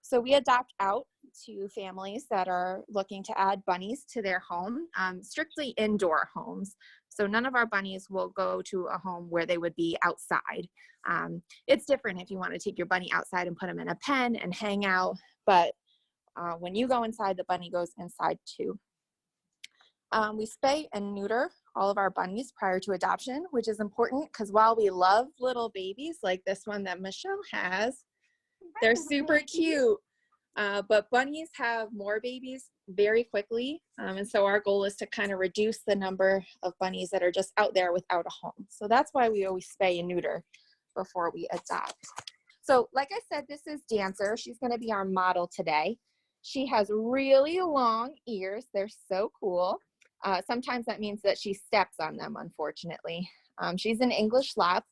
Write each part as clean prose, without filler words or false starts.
So we adopt out to families that are looking to add bunnies to their home, strictly indoor homes. So none of our bunnies will go to a home where they would be outside. It's different if you want to take your bunny outside and put them in a pen and hang out, but when you go inside, the bunny goes inside too. We spay and neuter all of our bunnies prior to adoption, which is important because while we love little babies like this one that Michelle has, they're super cute. But bunnies have more babies very quickly. And so our goal is to kind of reduce the number of bunnies that are just out there without a home. So that's why we always spay and neuter before we adopt. So like I said, this is Dancer. She's going to be our model today. She has really long ears. They're so cool. Sometimes that means that she steps on them, unfortunately. She's an English Lap,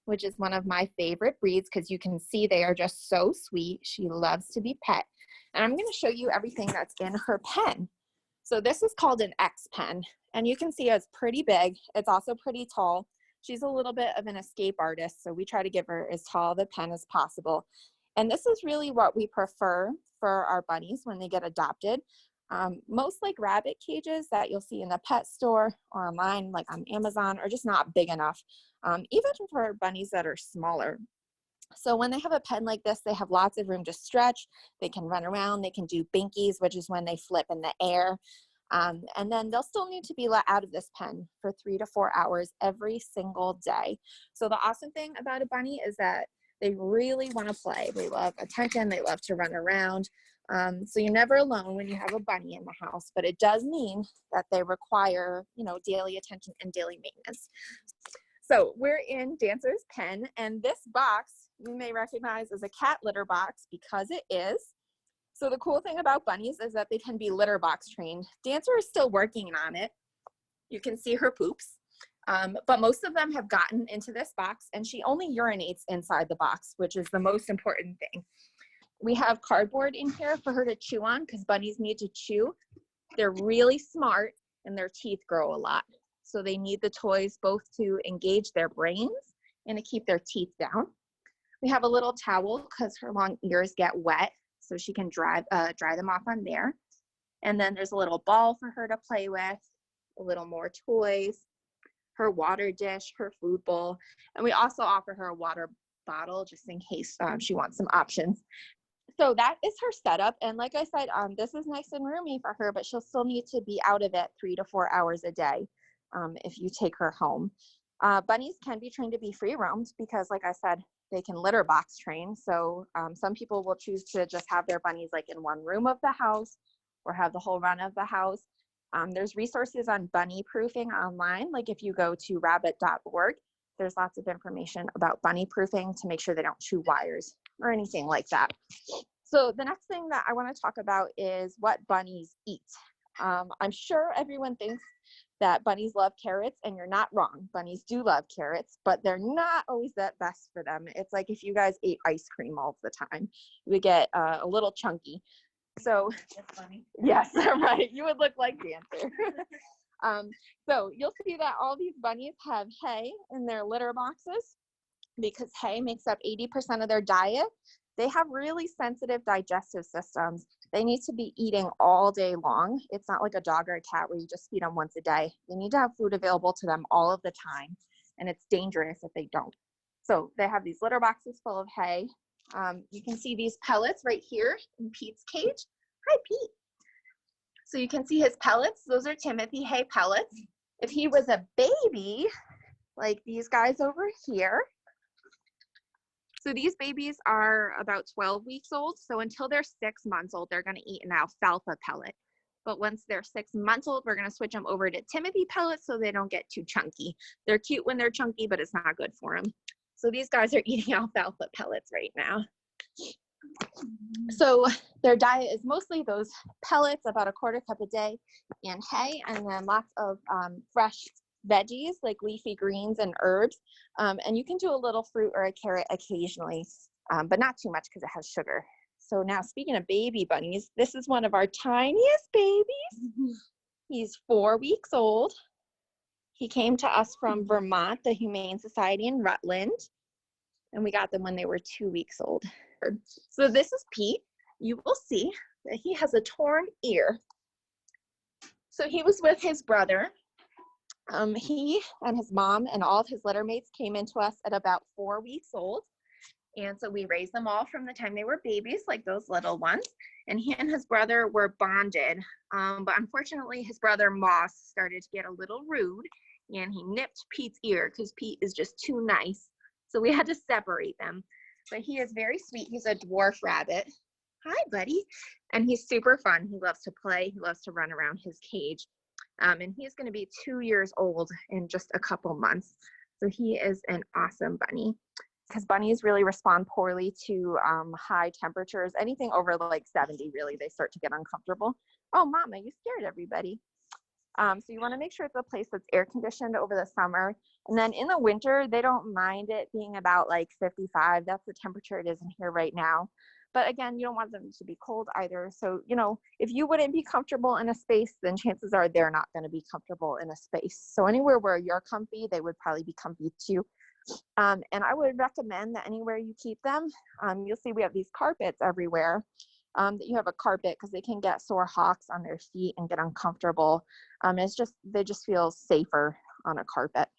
which is one of my favorite breeds because you can see they are just so sweet. She loves to be pet. And I'm going to show you everything that's in her pen. So this is called an X pen, and you can see it's pretty big. It's also pretty tall. She's a little bit of an escape artist, so we try to give her as tall of a pen as possible. And this is really what we prefer for our bunnies when they get adopted. Most like rabbit cages that you'll see in the pet store or online, like on Amazon, are just not big enough, even for bunnies that are smaller. So when they have a pen like this, they have lots of room to stretch. They can run around. They can do binkies, which is when they flip in the air. And then they'll still need to be let out of this pen for 3 to 4 hours every single day. So the awesome thing about a bunny is that they really want to play. They love attention. They love to run around. So you're never alone when you have a bunny in the house, but it does mean that they require, daily attention and daily maintenance. So we're in Dancer's pen, and this box you may recognize as a cat litter box because it is. So the cool thing about bunnies is that they can be litter box trained. Dancer is still working on it. You can see her poops. But most of them have gotten into this box, and she only urinates inside the box, which is the most important thing. We have cardboard in here for her to chew on because bunnies need to chew. They're really smart and their teeth grow a lot. So they need the toys both to engage their brains and to keep their teeth down. We have a little towel because her long ears get wet, so she can dry them off on there. And then there's a little ball for her to play with, a little more toys, her water dish, her food bowl. And we also offer her a water bottle just in case she wants some options. So that is her setup. And like I said, this is nice and roomy for her, but she'll still need to be out of it 3 to 4 hours a day if you take her home. Bunnies can be trained to be free roamed because, like I said, they can litter box train. So some people will choose to just have their bunnies like in one room of the house or have the whole run of the house. There's resources on bunny proofing online. Like if you go to rabbit.org, there's lots of information about bunny proofing to make sure they don't chew wires or anything like that. So the next thing that I want to talk about is what bunnies eat. I'm sure everyone thinks that bunnies love carrots, and you're not wrong. Bunnies do love carrots, but they're not always that best for them. It's like if you guys ate ice cream all the time, you would get a little chunky. So that's funny. Yes, right. You would look like Dancer. So you'll see that all these bunnies have hay in their litter boxes because hay makes up 80% of their diet. They have really sensitive digestive systems. They need to be eating all day long. It's not like a dog or a cat where you just feed them once a day. They need to have food available to them all of the time, and it's dangerous if they don't. So they have these litter boxes full of hay. You can see these pellets right here in Pete's cage. Hi, Pete. So you can see his pellets. Those are Timothy hay pellets. If he was a baby, like these guys over here, so these babies are about 12 weeks old. So until they're 6 months old, they're going to eat an alfalfa pellet. But once they're 6 months old, we're going to switch them over to Timothy pellets so they don't get too chunky. They're cute when they're chunky, but it's not good for them. So these guys are eating alfalfa pellets right now. So their diet is mostly those pellets, about a quarter cup a day, and hay, and then lots of fresh veggies like leafy greens and herbs. And you can do a little fruit or a carrot occasionally, but not too much because it has sugar. So now, speaking of baby bunnies, this is one of our tiniest babies. He's 4 weeks old. He came to us from Vermont, the Humane Society in Rutland, and we got them when they were 2 weeks old. So this is Pete. you will see that he has a torn ear. So he was with his brother. He and his mom and all of his litter mates came into us at about 4 weeks old. And so we raised them all from the time they were babies, like those little ones. And he and his brother were bonded. But unfortunately, his brother Moss started to get a little rude, and he nipped Pete's ear because Pete is just too nice. So we had to separate them. But he is very sweet. He's a dwarf rabbit. Hi, buddy. And he's super fun. He loves to play. He loves to run around his cage. And he's going to be 2 years old in just a couple months. So he is an awesome bunny, because bunnies really respond poorly to high temperatures. Anything over like 70, really, they start to get uncomfortable. Oh, Mama, you scared everybody. So you want to make sure it's a place that's air conditioned over the summer. And then in the winter, they don't mind it being about like 55. That's the temperature it is in here right now. But again, you don't want them to be cold either. So, you know, if you wouldn't be comfortable in a space, then chances are they're not going to be comfortable in a space. So anywhere where you're comfy, they would probably be comfy too. And I would recommend that anywhere you keep them, you'll see we have these carpets everywhere, that you have a carpet, because they can get sore hocks on their feet and get uncomfortable. They just feel safer on a carpet.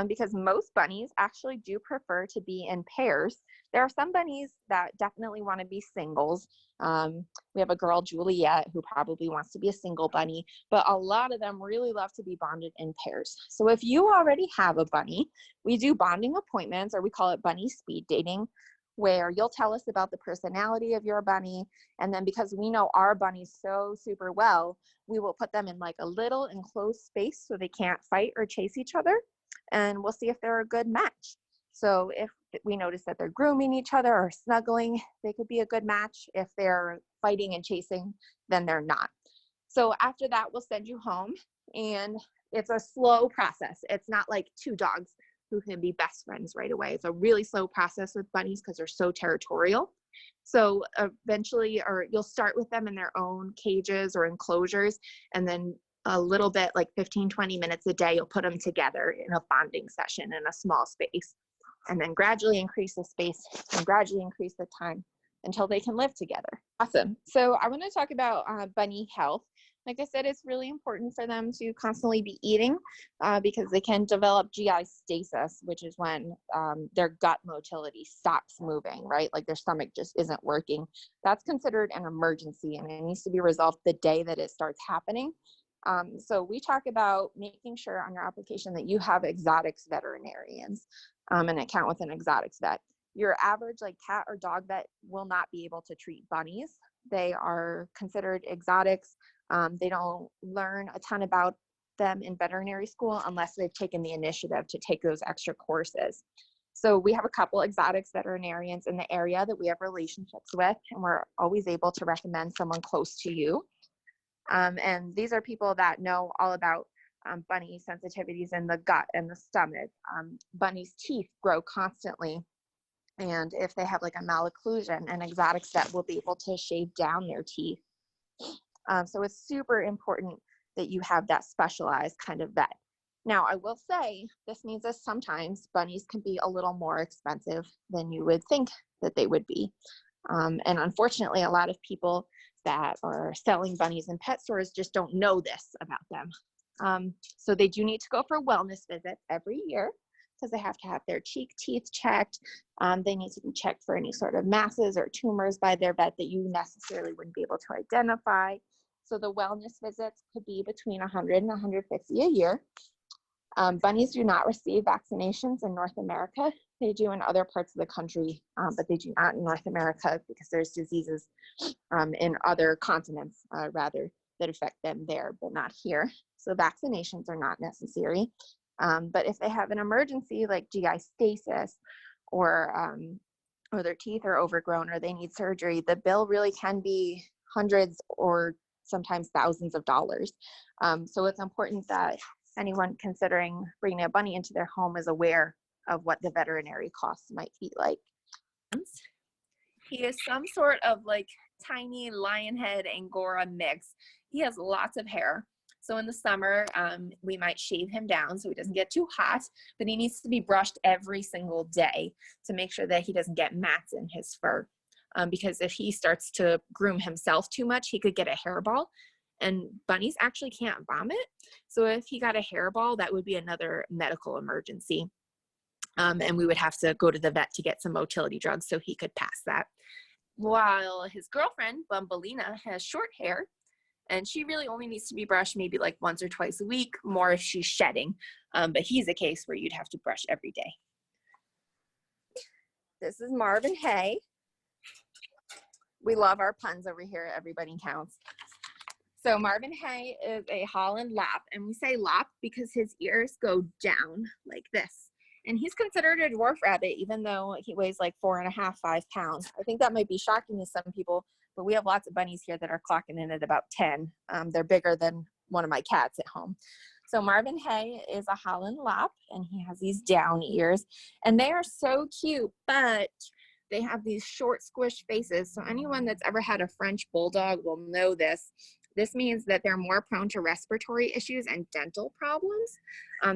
Because most bunnies actually do prefer to be in pairs. There are some bunnies that definitely want to be singles. We have a girl, Juliet, who probably wants to be a single bunny, but a lot of them really love to be bonded in pairs. So if you already have a bunny, we do bonding appointments, or we call it bunny speed dating, where you'll tell us about the personality of your bunny. And then because we know our bunnies so super well, we will put them in like a little enclosed space so they can't fight or chase each other. And we'll see if they're a good match. So if we notice that they're grooming each other or snuggling, they could be a good match. If they're fighting and chasing, then they're not. So after that, we'll send you home, and it's a slow process. It's not like two dogs who can be best friends right away. It's a really slow process with bunnies because they're so territorial. So eventually, or you'll start with them in their own cages or enclosures, and then a little bit, like 15-20 minutes a day, you'll put them together in a bonding session in a small space, and then gradually increase the space and gradually increase the time until they can live together. Awesome. So I want to talk about bunny health. Like I said, it's really important for them to constantly be eating, because they can develop GI stasis, which is when their gut motility stops moving, right? Like their stomach just isn't working. That's considered an emergency, and it needs to be resolved the day that it starts happening. So we talk about making sure on your application that you have exotics veterinarians, an account with an exotics vet. Your average like cat or dog vet will not be able to treat bunnies. They are considered exotics. They don't learn a ton about them in veterinary school unless they've taken the initiative to take those extra courses. So we have a couple exotics veterinarians in the area that we have relationships with, and we're always able to recommend someone close to you. And these are people that know all about bunny sensitivities in the gut and the stomach. Bunnies' teeth grow constantly, and if they have like a malocclusion, an exotics vet will be able to shave down their teeth. So it's super important that you have that specialized kind of vet. Now, I will say this means that sometimes bunnies can be a little more expensive than you would think that they would be. And unfortunately, a lot of people that are selling bunnies in pet stores just don't know this about them. So they do need to go for wellness visits every year, because they have to have their cheek teeth checked. They need to be checked for any sort of masses or tumors by their vet that you necessarily wouldn't be able to identify. So the wellness visits could be between $100 and $150 a year. Bunnies do not receive vaccinations in North America. They do in other parts of the country, but they do not in North America, because there's diseases in other continents, rather, that affect them there, but not here. So vaccinations are not necessary. But if they have an emergency like GI stasis, or their teeth are overgrown, or they need surgery, the bill really can be hundreds or sometimes thousands of dollars. So it's important that anyone considering bringing a bunny into their home is aware of what the veterinary costs might be like. He is some sort of like tiny lionhead Angora mix. He has lots of hair. So in the summer, we might shave him down so he doesn't get too hot, but he needs to be brushed every single day to make sure that he doesn't get mats in his fur. because if he starts to groom himself too much, he could get a hairball, and bunnies actually can't vomit. So if he got a hairball, that would be another medical emergency. And we would have to go to the vet to get some motility drugs so he could pass that. While his girlfriend, Bumbleina, has short hair, and she really only needs to be brushed maybe like once or twice a week, more if she's shedding. But he's a case where you'd have to brush every day. This is Marvin Hay. We love our puns over here at Everybody Counts. So Marvin Hay is a Holland Lop, and we say Lop because his ears go down like this. And he's considered a dwarf rabbit, even though he weighs like 4.5, 5 pounds. I think that might be shocking to some people, but we have lots of bunnies here that are clocking in at about 10. They're bigger than one of my cats at home. So Marvin Hay is a Holland Lop, and he has these down ears, and they are so cute, but they have these short squished faces. So anyone that's ever had a French Bulldog will know this. This means that they're more prone to respiratory issues and dental problems.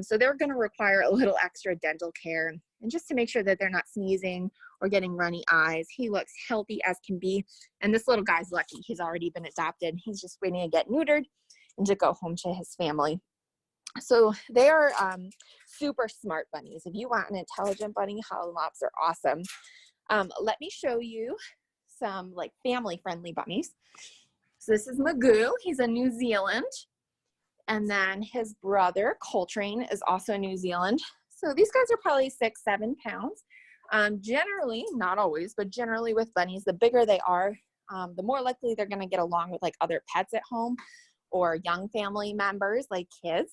So they're going to require a little extra dental care, and just to make sure that they're not sneezing or getting runny eyes. He looks healthy as can be. And this little guy's lucky. He's already been adopted. He's just waiting to get neutered and to go home to his family. So they are super smart bunnies. If you want an intelligent bunny, Holland Lops are awesome. Let me show you some like family-friendly bunnies. So this is Magoo. He's a New Zealand. And then his brother, Coltrane, is also New Zealand. So these guys are probably 6, 7 pounds. Generally, not always, but generally with bunnies, the bigger they are, the more likely they're going to get along with like other pets at home or young family members like kids.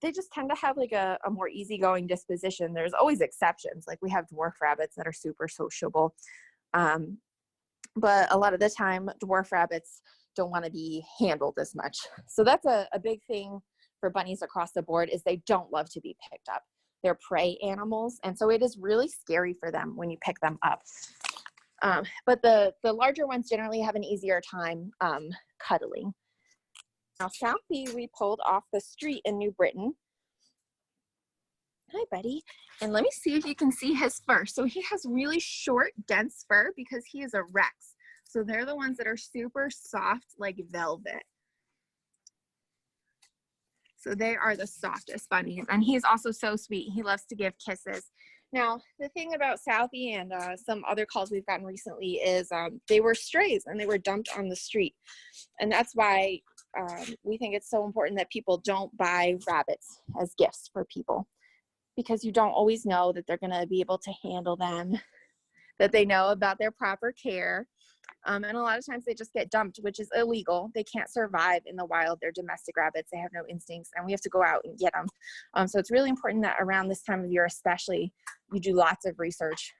They just tend to have like a more easygoing disposition. There's always exceptions. Like we have dwarf rabbits that are super sociable. But a lot of the time, dwarf rabbits don't want to be handled as much. So that's a big thing for bunnies across the board, is they don't love to be picked up. They're prey animals, and so it is really scary for them when you pick them up. But the larger ones generally have an easier time cuddling. Now, Southie, we pulled off the street in New Britain. Hi, buddy. And let me see if you can see his fur. So he has really short, dense fur because he is a Rex. So they're the ones that are super soft, like velvet. So they are the softest bunnies. And he's also so sweet. He loves to give kisses. Now, the thing about Southie and some other calls we've gotten recently is they were strays and they were dumped on the street. And that's why we think it's so important that people don't buy rabbits as gifts for people, because you don't always know that they're going to be able to handle them, that they know about their proper care. And a lot of times they just get dumped, which is illegal. They can't survive in the wild. They're domestic rabbits. They have no instincts, and we have to go out and get them. So it's really important that around this time of year especially, you do lots of research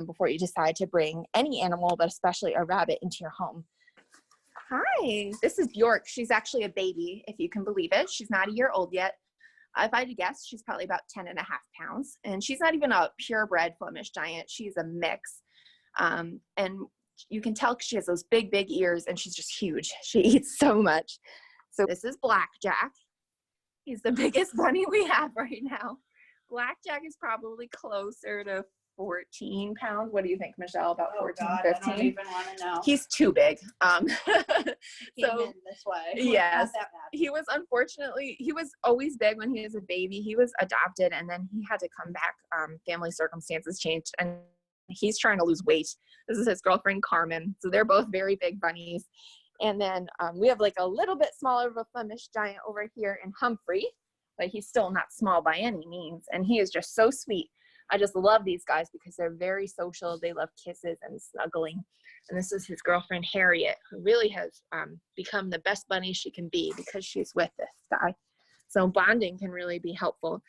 before you decide to bring any animal, but especially a rabbit, into your home. Hi, this is Bjork. She's actually a baby, if you can believe it. She's not a year old yet. If I had to guess, she's probably about 10.5 pounds. And she's not even a purebred Flemish giant. She's a mix. And you can tell she has those big, big ears, and she's just huge. She eats so much. So this is Blackjack. He's the biggest bunny we have right now. Blackjack is probably closer to 14 pounds. What do you think, Michelle? About 14, 15? I don't even want to know. He's too big. So in this way. Yes. He was always big when he was a baby. He was adopted, and then he had to come back. Family circumstances changed, and he's trying to lose weight. This is his girlfriend, Carmen. So they're both very big bunnies. And then we have like a little bit smaller of a Flemish giant over here in Humphrey, but he's still not small by any means. And he is just so sweet. I just love these guys because they're very social. They love kisses and snuggling. And this is his girlfriend, Harriet, who really has become the best bunny she can be because she's with this guy. So bonding can really be helpful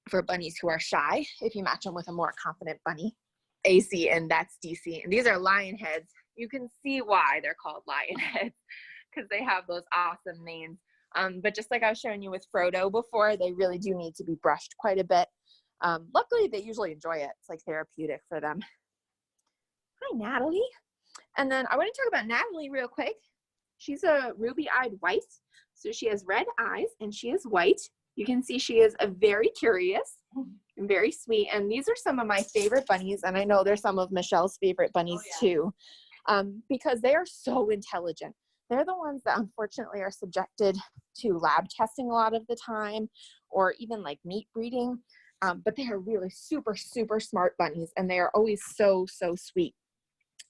for bunnies who are shy if you match them with a more confident bunny. AC, and that's DC. And these are lion heads. You can see why they're called lion heads, because they have those awesome names. But just like I was showing you with Frodo before, they really do need to be brushed quite a bit. Luckily, they usually enjoy it. It's like therapeutic for them. Hi, Natalie. And then I want to talk about Natalie real quick. She's a ruby-eyed white. So she has red eyes and she is white. You can see she is very curious. Very sweet. And these are some of my favorite bunnies. And I know they're some of Michelle's favorite bunnies too, because they are so intelligent. They're the ones that unfortunately are subjected to lab testing a lot of the time, or even like meat breeding. But they are really super, super smart bunnies, and they are always so, so sweet.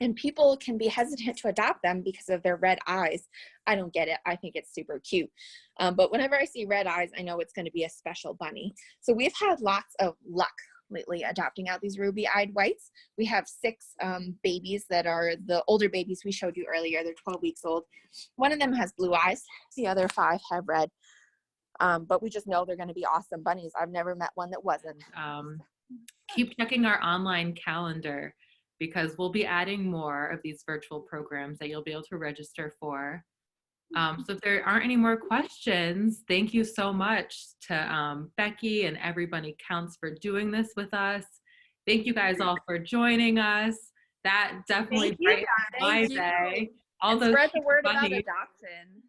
And people can be hesitant to adopt them because of their red eyes. I don't get it. I think it's super cute. But whenever I see red eyes, I know it's going to be a special bunny. So we've had lots of luck lately adopting out these ruby-eyed whites. We have 6 babies that are the older babies we showed you earlier. They're 12 weeks old. One of them has blue eyes. The other 5 have red. But we just know they're going to be awesome bunnies. I've never met one that wasn't. Keep checking our online calendar, because we'll be adding more of these virtual programs that you'll be able to register for. So if there aren't any more questions, thank you so much to Becky and EveryBunny Counts for doing this with us. Thank you guys all for joining us. That definitely brightens my day. All those spread the word about bunnies. adoption.